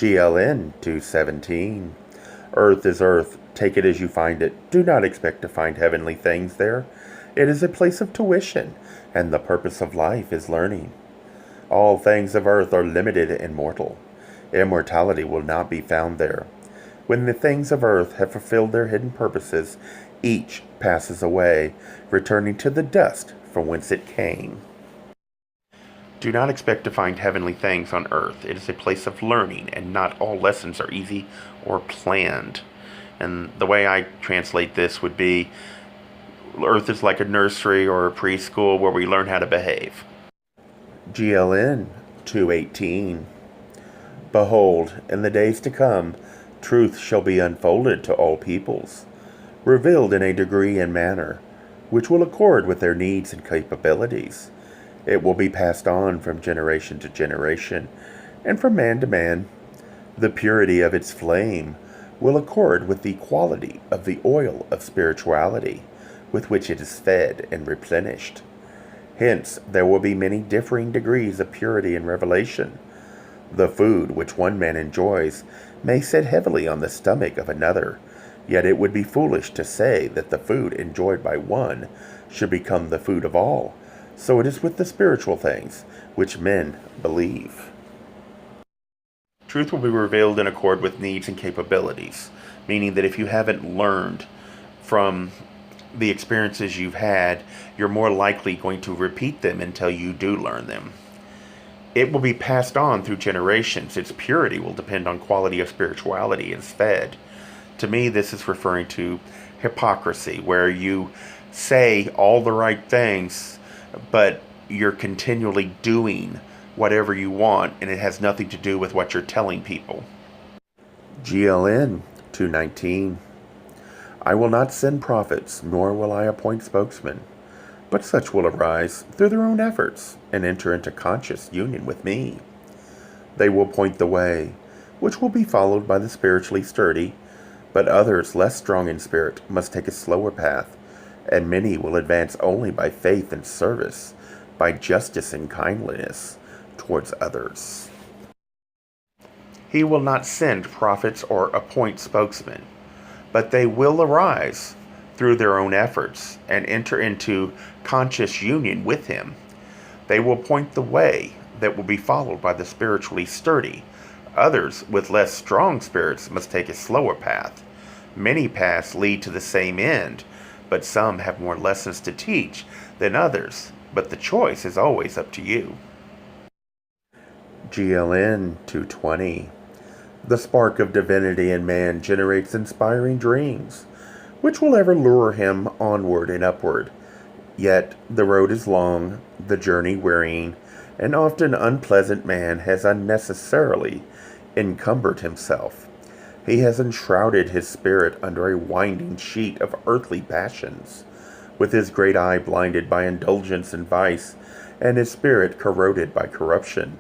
GLN 217. Earth is earth, take it as you find it. Do not expect to find heavenly things there. It is a place of tuition, and the purpose of life is learning. All things of earth are limited and mortal. Immortality will not be found there. When the things of earth have fulfilled their hidden purposes, each passes away, returning to the dust from whence it came. Do not expect to find heavenly things on earth. It is a place of learning, and not all lessons are easy or planned. And the way I translate this would be, earth is like a nursery or a preschool where we learn how to behave. GLN 218. Behold, in the days to come, truth shall be unfolded to all peoples, revealed in a degree and manner which will accord with their needs and capabilities. It will be passed on from generation to generation, and from man to man. The purity of its flame will accord with the quality of the oil of spirituality with which it is fed and replenished. Hence, there will be many differing degrees of purity and revelation. The food which one man enjoys may sit heavily on the stomach of another, yet it would be foolish to say that the food enjoyed by one should become the food of all. So it is with the spiritual things which men believe. Truth will be revealed in accord with needs and capabilities, meaning that if you haven't learned from the experiences you've had, you're more likely going to repeat them until you do learn them. It will be passed on through generations. Its purity will depend on quality of spirituality as fed. To me, this is referring to hypocrisy, where you say all the right things, but you're continually doing whatever you want, and it has nothing to do with what you're telling people. GLN 219. I will not send prophets, nor will I appoint spokesmen, but such will arise through their own efforts and enter into conscious union with me. They will point the way, which will be followed by the spiritually sturdy, but others less strong in spirit must take a slower path, and many will advance only by faith and service, by justice and kindliness towards others. He will not send prophets or appoint spokesmen, but they will arise through their own efforts and enter into conscious union with him. They will point the way that will be followed by the spiritually sturdy. Others with less strong spirits must take a slower path. Many paths lead to the same end, but some have more lessons to teach than others, but the choice is always up to you. GLN 220. The spark of divinity in man generates inspiring dreams, which will ever lure him onward and upward. Yet the road is long, the journey wearying, and often unpleasant. Man has unnecessarily encumbered himself. He has enshrouded his spirit under a winding sheet of earthly passions, with his great eye blinded by indulgence and vice, and his spirit corroded by corruption.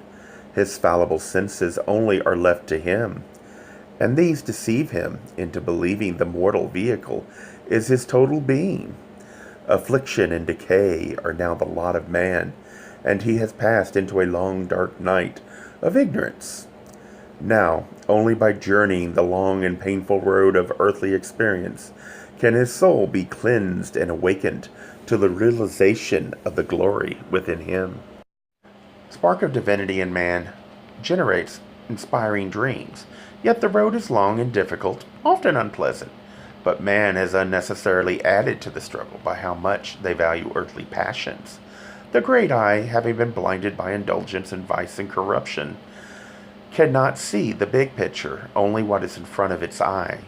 His fallible senses only are left to him, and these deceive him into believing the mortal vehicle is his total being. Affliction and decay are now the lot of man, and he has passed into a long dark night of ignorance. Now, only by journeying the long and painful road of earthly experience can his soul be cleansed and awakened to the realization of the glory within him. Spark of divinity in man generates inspiring dreams, yet the road is long and difficult, often unpleasant. But man has unnecessarily added to the struggle by how much they value earthly passions. The great eye, having been blinded by indulgence and vice and corruption, cannot see the big picture, only what is in front of its eye.